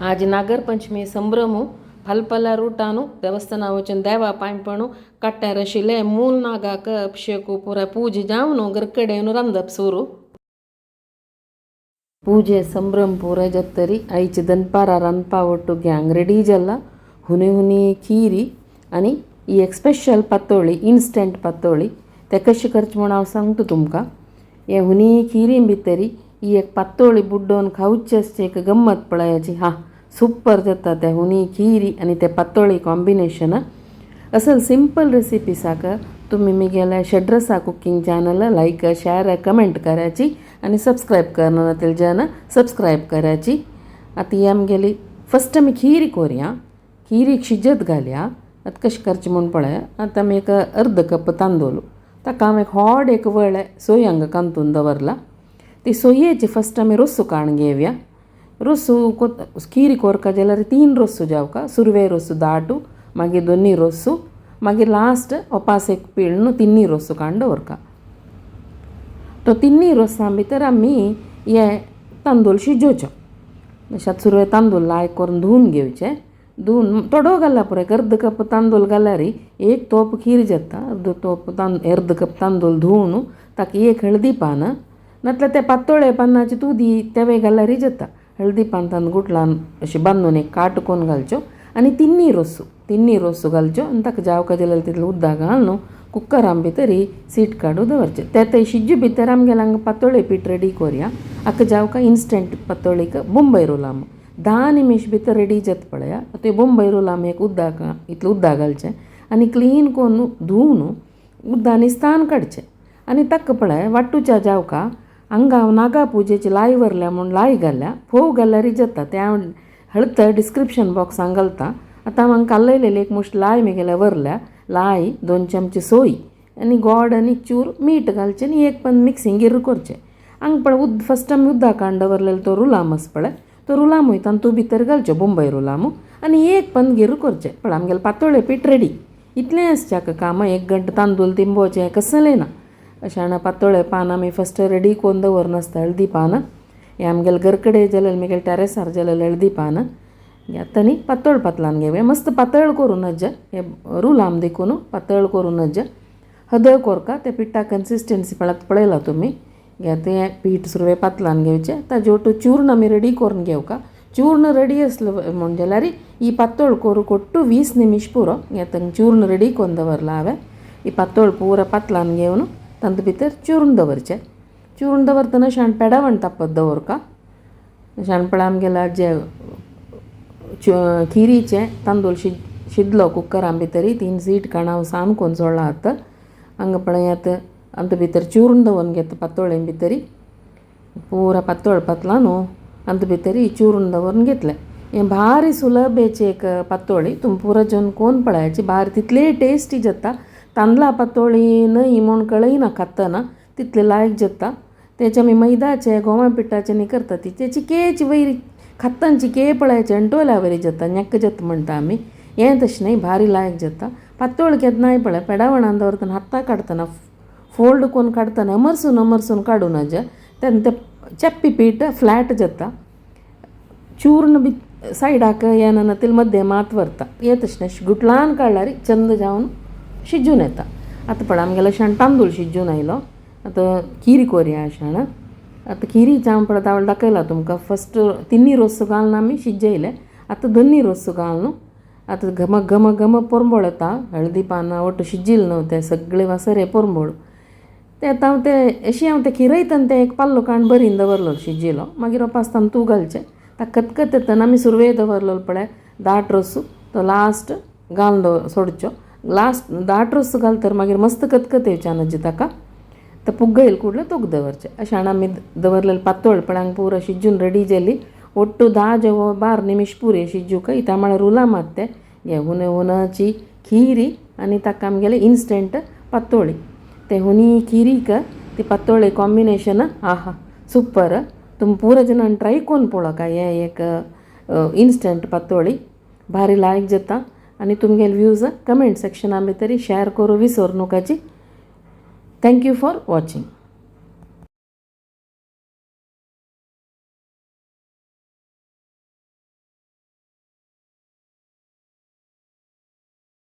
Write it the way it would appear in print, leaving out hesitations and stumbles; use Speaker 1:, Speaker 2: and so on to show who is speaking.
Speaker 1: आज नागर पंचमी संभ्रमू फलपला रूटानु देवस्थान वचन देवा पायपणु कट्टार शिले मूल नागाक अभिषेक पूरा पूजे जावनु गरकडेनु ರಂದಪ್ ಸೂರು ಪೂಜೆ ಸಂಭ್ರಮ ಪೂರ ಜತ್ತರಿ ಐಚ್ ದನ್ಪಾರ ರನ್ಪ ಒಟ್ಟುಗೆ ಅಂಗಡಿ ಜಲ್ಲ ಹುನಿ ಹುನಿ ಖೀರಿ आणि ही एक स्पेशल पातोळी इन्स्टंट पातोळी ते कशी करची म्हूण हांव सांगता तुमकां. हे हुनी खिरी भितरी ही एक पातोळी बुड्डोवन खावची आसची एक गंमत पळयाची. हा सुपर जाता ते हुनी खिरी आणि ते पातोळी कॉम्बिनेशन. असल सिंपल रेसिपी साक तुम्ही मी गेल्या Shadrasa cooking channel like share comment करायची आणि सबस्क्राईब करणार नसेल जन सबस्क्राईब करायची. आता ही आमगेली फस्ट आमी खिरी करूया. खिरीक शिजत घालया. आता कशी करची म्हणून पळया. आता आमी एक अर्ध कप तांदूळ ताका हांव एक व्हड एक वळे सोयांग कांतून दवरला. ती सोयेची फस्ट आमी रोसू काडून घेवया. रोसू खिरी कोरका जाल्यार 3 रोसू जावका. सुरवे रोसू दाटू मागीर 2 रोसू मागीर लास्ट ओपास एक पिळून 3 रोसू काडून दवरका. तो 3 रोसां भितर आमी हे तांदूळ शिजोवचो. अशात सुरवे तांदूळ लायक करून धुवन घेवचे. धुवन थोडो घाला पुरो. अर्द कप तांदूळ घाल्यार एक तोप खीर जाता. अर्द कप तांदूळ धुवन ताका एक हळदी पान नातल्यार ते पातोळे पानाची तुदी तेवे घाल्यार जाता. हळदी पान तांदूळ गुटलान अशी बांदून एक काट करून घालच्यो आणि 3 रोसू घालच्यो आणि ताका जावका जाल्यार तितलें उदक घालून कुकरां भितर सीट काडू दवरचें. ते शिज्जे भितर आमगेले हांगा पातोळे पीठ रेडी करूया. हाका जावका इन्स्टंट पातोळीक बॉम्बे रोल आम 10 निमिष भितर रेडी जाता पळया. ते बॉम्बे रोल आमी एक इतलें उदक घालचें आणि क्लीन करून धुवन उदकांनी स्थान काडचें. आणि ताका पळय वाटूच्या जावका हांगा हांव नागा पुजेची लाई व्हरल्या म्हणून लाई घाल्या. फोव घाल्यार जाता. ते हांव हळद डिस्क्रिप्शन बॉक्सांत घालता. आतां हांव कालयलेली एक मुश्ट लाई म्हगेल्या व्हरल्या. लाई 2 चमचे सोय आणि गोड आणि चूर मीठ घालचें आणि एक पण मिक्सिंग गिर करचें. हांगा पळय फस्ट आमी उदक काडून दवरलेलो तो रुलाम आसा पळय तो रुलाम वयता तूं भितर घालचें बॉम्बे रुलामू आणि एक पण गिर करचें. पळय आमगेलें पातोळे पीठ रेडी. इतलें आसचें काम. 1 घंटा तांदूळ तिंबोवचें कसलें ना. अशें पातोळे पान आमी फस्ट रेडी करून दवरनासता. हळदी पान हे आमगेले गरकडे जाल्यार म्हगेले टॅरेसार जाल्यार हळदी पान घेता न्ही पातळ पातलान घेवया. मस्त पातळ करूनच हे रुलाम देखून पातळ करूनच हदळ कोरका. त्या पिठा कन्सिस्टन्सी पळयला तुमी घ्या. तें पीठ सुरवें पातलान घेवचें. ताजे ओटू चूर्ण आमी रेडी करून घेवका. चूर्ण रेडी आसलो म्हण जाल्यार ही पातळ करू कोट्टू 20 निमिष पुरो. घेता चूर्ण रेडी करून दवरला हांवें. ही पातळ पुरा पातलान घेवन तांचे भितर चूर्ण दवरचें. चूर्ण दवरतना शाण पेडावण तापत दवरका. शाण पळय आमगेले जे खिरीचे तांदूळ शिजलो कुकरां भितर 3 सीट काडून हांव सान करून सोडला आतां. हांगा पळय आतां अंत भितर चूर्ण दवरून घेता पातोळे भितर. पुरा पातळ पातला न्हू अंत भितर चूर्ण दवरून घेतलें. हें भारी सुलभ हेची एक पातोळी. तुमी पुरो जेवन कोण पळयाची भारी तितले टेस्टी जाता. तांदळा पातोळी न्हय म्हूण कळयना खातना तितले लायक जाता. तेचे आमी मैदाचे गोवा पिठाचे न्ही करता ती तेची केची वयरी खातांची के पळयाचे अंटोल्या वरी जाता. नेक्क जाता म्हणटा आमी. हें तशें न्हय भारी लायक जाता. पातोळ केन्नाय पळय पेडावणान दवरतना हाता काडतना फोल्ड करून काडतना अमरसून काडूनच तेन्ना तें चप्पी पीठ फ्लॅट जाता. चूर्ण सायडाक येना तेल मध्यमात व्हरता. हें तशें गुटलान काडल्यार चंद जावन शिजून येता. आतां पळय आमगेलो शाण तांदूळ शिजून आयलो. आतां खिरी करूया शाण. आतां खिरीच हांव पळय तावळ दाखयला तुमकां. फस्ट 3 रोसू घालून आमी शिजयले. आतां 2 रोसू घालून आतां घम परंबोळ येता. हळदी पानां ओटू शिजिल्ले न्हू ते सगळे वासरे परंबोळ ते आतां हांव ते खिरयतना ते एक पाल्लो काडून बरीन दवरलो शिजिलो. मागीर ओपासतना तूं घालचें. ताका खतखत येतना आमी सुरवे दवरलो पळय दाट रोसू तो लास्ट घालून सोडच्यो. लास्ट दाट रोसू घालतर मागीर मस्त खतखत येवचें न्हय ताका. तर पुग्ग येयले कुडले तोक दवरचें. अशें आमी दवरलेले पातोळ पळय पुरो शिजून रेडी जाली. ओट्टू 10-12 निमिष पुरे शिजूक. इता म्हळ्यार रुलामात ते हे हुनाची खिरी आणि ताका आमगेले इन्स्टंट पातोळी. ते हुनी खिरीक ती पातोळे कॉम्बिनेशन आहा सुपर. तुमी पुरो जनान ट्राय करून पळोवका. हे एक इन्स्टंट पातोळी भारी लायक जाता. आणि तुमगेले व्ह्यूज कमेंट सेक्शना भितर शेअर करूं विसरू नकाची. Thank you for watching.